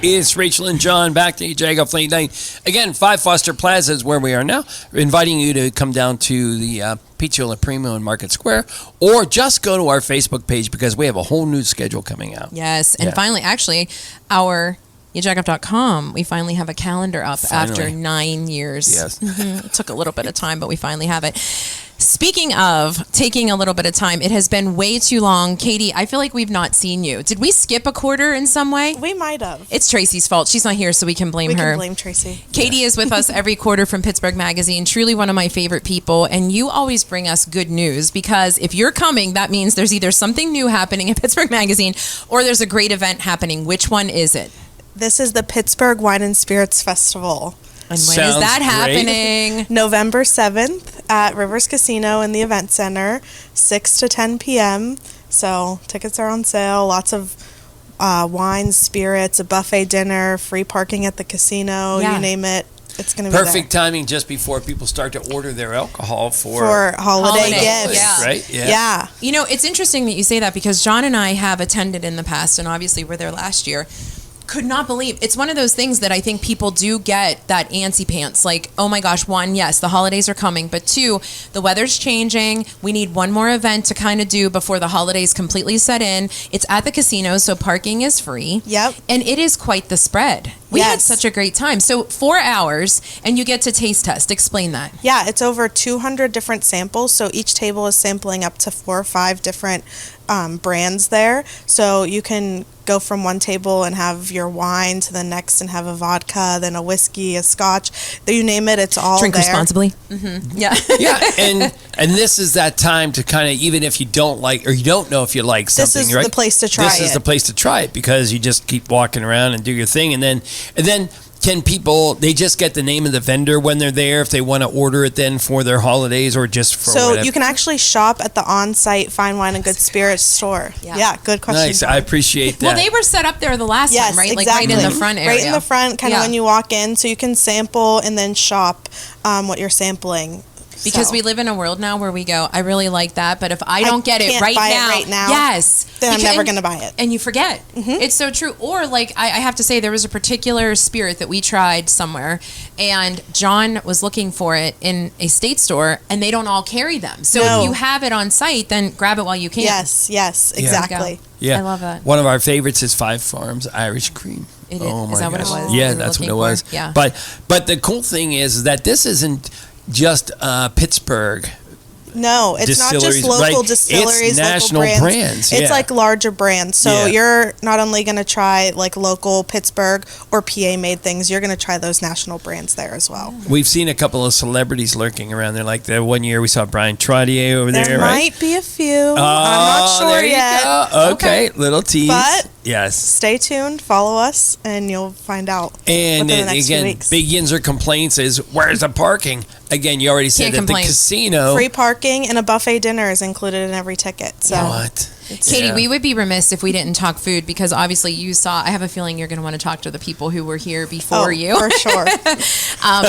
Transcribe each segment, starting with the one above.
It's Rachel and John back to Jagoff Late Night. Again, 5 Foster Plaza is where we are now. We're inviting you to come down to the Pizza La Primo in Market Square, or just go to our Facebook page because we have a whole new schedule coming out. Yes, and finally, actually, our YaJagoff.com, we finally have a calendar up after 9 years. Yes. It took a little bit of time, but we finally have it. Speaking of taking a little bit of time, it has been way too long. Caite, I feel like we've not seen you. Did we skip a quarter in some way? We might have. It's Tracy's fault. She's not here, so we can blame her. We can blame Tracy. Caite is with us every quarter from Pittsburgh Magazine, truly one of my favorite people, and you always bring us good news because if you're coming, that means there's either something new happening at Pittsburgh Magazine or there's a great event happening. Which one is it? This is the Pittsburgh Wine and Spirits Festival. And when is that happening? November 7th at Rivers Casino in the Event Center, 6 to 10 p.m. So tickets are on sale. Lots of wines, spirits, a buffet dinner, free parking at the casino, you name it. It's going to be perfect timing just before people start to order their alcohol for holiday gifts. Yeah. Right? Yeah. You know, it's interesting that you say that because John and I have attended in the past, and obviously we're there last year. Could not believe it's one of those things that I think people do get that antsy pants, like, oh my gosh, one, yes, the holidays are coming, but 2, the weather's changing, we need one more event to kind of do before the holidays completely set in. It's at the casino, so parking is free. Yep. And it is quite the spread. We had such a great time. So 4 hours and you get to taste test. Explain that. Yeah, it's over 200 different samples, so each table is sampling up to 4 or 5 different brands there. So you can go from one table and have your wine to the next and have a vodka, then a whiskey, a scotch. You name it, it's all Drink there. responsibly. Mm-hmm. Yeah. Yeah, and this is that time to kind of, even if you don't like, or you don't know if you like something, this is right? the place to try it. This is the place to try it because you just keep walking around and do your thing, and then can people, they just get the name of the vendor when they're there if they want to order it then for their holidays or just for So whatever? you can actually shop at the on-site Fine Wine and Good Spirits store. Yeah, good question. Nice, I appreciate that. Well, they were set up there the last time, right? Exactly. Like right in the front area. Right in the front, kind of when you walk in, so you can sample and then shop what you're sampling. Because we live in a world now where we go, I really like that, but if I don't get it right now, yes, then I'm never going to buy it. And you forget. Mm-hmm. It's so true. Or like, I have to say, there was a particular spirit that we tried somewhere, and John was looking for it in a state store, and they don't all carry them. So if you have it on site, then grab it while you can. Yes, exactly. Yeah. I love that. One of our favorites is Five Farms Irish Cream. Oh my gosh. Is that what it was? Yeah, that's what it was. Yeah. But the cool thing is that this isn't just Pittsburgh. No, it's not just local distilleries, it's national local brands. It's like larger brands. So you're not only going to try like local Pittsburgh or PA made things, you're going to try those national brands there as well. We've seen a couple of celebrities lurking around there. Like the one year we saw Brian Trottier over there, right? There might be a few. I'm not sure there yet. You go. Okay, little tease. But yes, stay tuned, follow us, and you'll find out. And within the next few again, weeks. big yins or complaints is where's the parking? Again, you already said that the casino. Free parking and a buffet dinner is included in every ticket. So what? Caite, we would be remiss if we didn't talk food because obviously you saw, I have a feeling you're going to want to talk to the people who were here before you. For sure.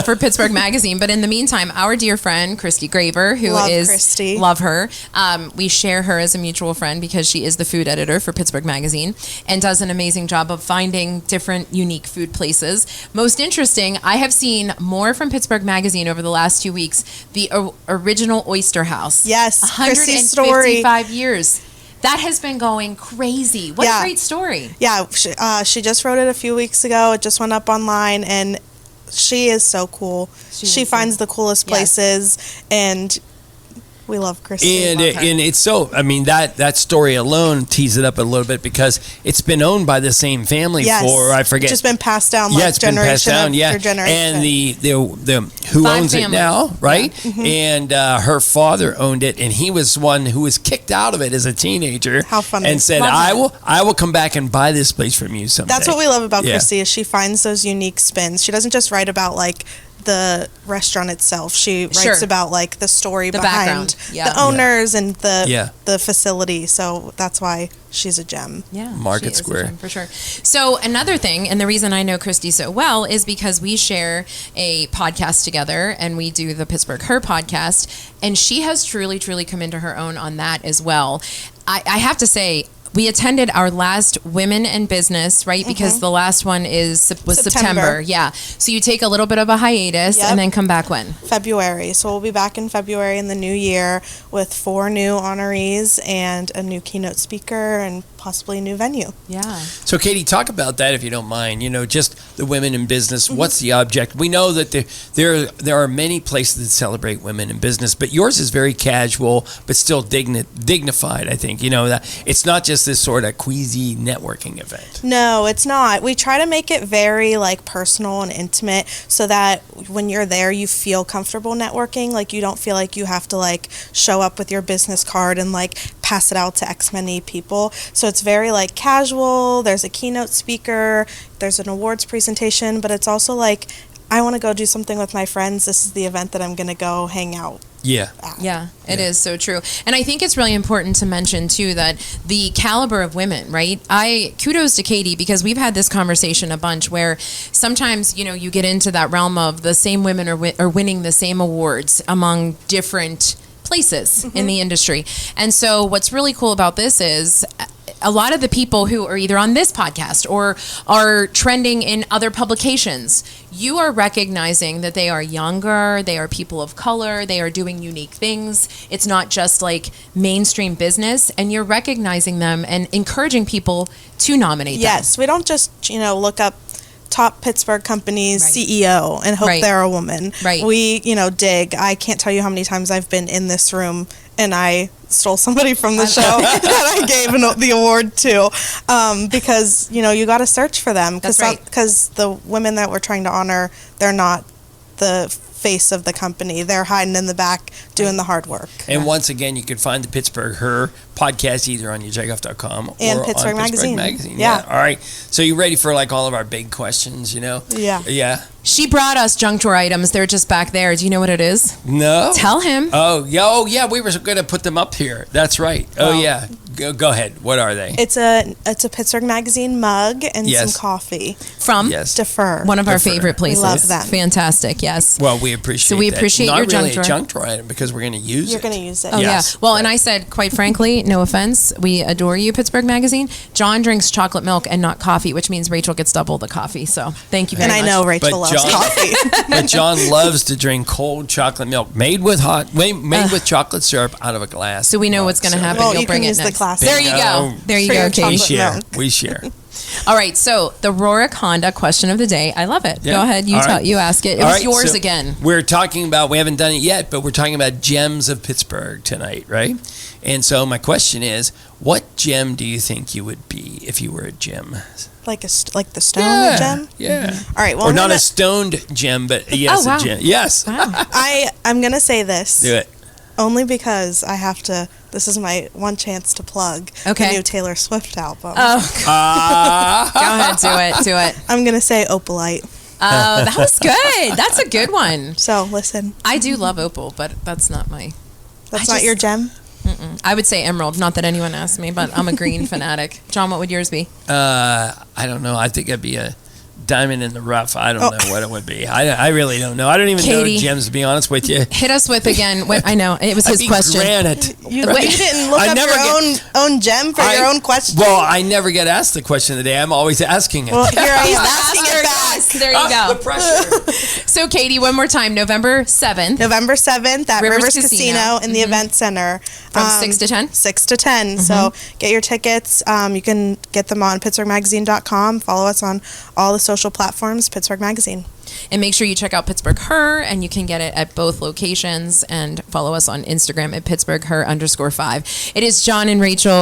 For Pittsburgh Magazine. But in the meantime, our dear friend, Christy Graver, who Christy. Love her. We share her as a mutual friend because she is the food editor for Pittsburgh Magazine and does an amazing job of finding different unique food places. Most interesting, I have seen more from Pittsburgh Magazine over the last 2 weeks, the original Oyster House. Yes, 155 years. That has been going crazy. What a great story. Yeah, she just wrote it a few weeks ago. It just went up online, and she is so cool. She finds the coolest places, and we love Christy. And it's so, I mean, that story alone tees it up a little bit because it's been owned by the same family for, I forget. It's just been passed down it's been passed down, after generation. And the who owns it now, right? Yeah. Mm-hmm. And her father owned it, and he was one who was kicked out of it as a teenager. How funny. And said, I will come back and buy this place from you someday. That's what we love about Christy is she finds those unique spins. She doesn't just write about like the restaurant itself. She writes about like the story behind the owners and the facility. So that's why she's a gem. Yeah, Market Square for sure. So another thing, and the reason I know Christy so well is because we share a podcast together, and we do the Pittsburgh Her podcast, and she has truly come into her own on that as well. I have to say, we attended our last Women in Business, right? Because the last one was September. Yeah. So you take a little bit of a hiatus and then come back when? February. So we'll be back in February in the new year with 4 new honorees and a new keynote speaker and possibly a new venue. Yeah. So, Caite, talk about that if you don't mind. Just the Women in Business. What's the object? We know that there are many places that celebrate women in business, but yours is very casual, but still dignified. I think that it's not just this sort of queasy networking event. No, it's not. We try to make it very personal and intimate, so that when you're there, you feel comfortable networking. You don't feel like you have to show up with your business card and pass it out to X many people. So it's very casual. There's a keynote speaker, there's an awards presentation, but it's also I want to go do something with my friends. This is the event that I'm going to go hang out. Yeah. Yeah, it is so true. And I think it's really important to mention too that the caliber of women, right? Kudos to Caite, because we've had this conversation a bunch where sometimes, you get into that realm of the same women are winning the same awards among different places in the industry. And so what's really cool about this is a lot of the people who are either on this podcast or are trending in other publications, you are recognizing that they are younger, they are people of color, they are doing unique things. It's not just mainstream business, and you're recognizing them and encouraging people to nominate them. Yes, we don't just, look up top Pittsburgh company's CEO and hope they're a woman. Right. We, dig. I can't tell you how many times I've been in this room and I stole somebody from the show that I gave the award to, because you got to search for them, because the women that we're trying to honor, they're not the face of the company. They're hiding in the back doing the hard work. And once again, you can find the Pittsburgh Her podcast either on YaJagoff.com and or Pittsburgh on Magazine. Pittsburgh Magazine. Yeah. All right. So you ready for all of our big questions? Yeah. She brought us junk drawer items. They're just back there. Do you know what it is? No. Tell him. Oh yeah. We were going to put them up here. That's right. Oh yeah. Go ahead. What are they? It's a Pittsburgh Magazine mug and some coffee from Defer. One of our favorite places. We love them. Fantastic. Yes. Well, we appreciate. So we appreciate that. your Not really junk drawer. a junk drawer item because we're going to use it. You're going to use it. Oh Yes. yeah. Well, and I said, quite frankly, no offense, we adore you, Pittsburgh Magazine. John drinks chocolate milk and not coffee, which means Rachel gets double the coffee. So thank you very much. And I know Rachel loves coffee. But John loves to drink cold chocolate milk made with chocolate syrup out of a glass. So we know what's going to happen. Well, You'll you bring can it use the next. classic. There you go. There you go, Katie. We share. All right, so the Rorick Honda question of the day. I love it. Yeah. Go ahead. You ask it. It was yours so again. We're talking about, we haven't done it yet, but we're talking about gems of Pittsburgh tonight, right? And so my question is, what gem do you think you would be if you were a gem? Like the stone gem? Yeah. All right. Well, or not a stoned gem, but yes, a gem. Yes. Wow. I'm going to say this. Do it. Only because I have to. This is my one chance to plug the new Taylor Swift album. Oh. Go ahead. Do it. I'm going to say Opalite. Oh, that was good. That's a good one. So, listen. I do love opal, but that's not my... That's not your gem? I would say emerald. Not that anyone asked me, but I'm a green fanatic. John, what would yours be? I don't know. I think it'd be a diamond in the rough. I don't know what it would be. I really don't know. I don't even know gems, to be honest with you. Hit us with again. I know. It was his question. Granite. You didn't look up your own gem for your own question? Well, I never get asked the question of the day. I'm always asking it. Well, here I am asking it back. There you go. The pressure. So, Caite, one more time. November 7th. November 7th at Rivers Casino in the event center. From 6 to 10? 6 to 10. So get your tickets. You can get them on PittsburghMagazine.com. Follow us on all the social platforms, Pittsburgh Magazine. And make sure you check out Pittsburgh Her, and you can get it at both locations. And follow us on Instagram at PittsburghHer_5. It is John and Rachel.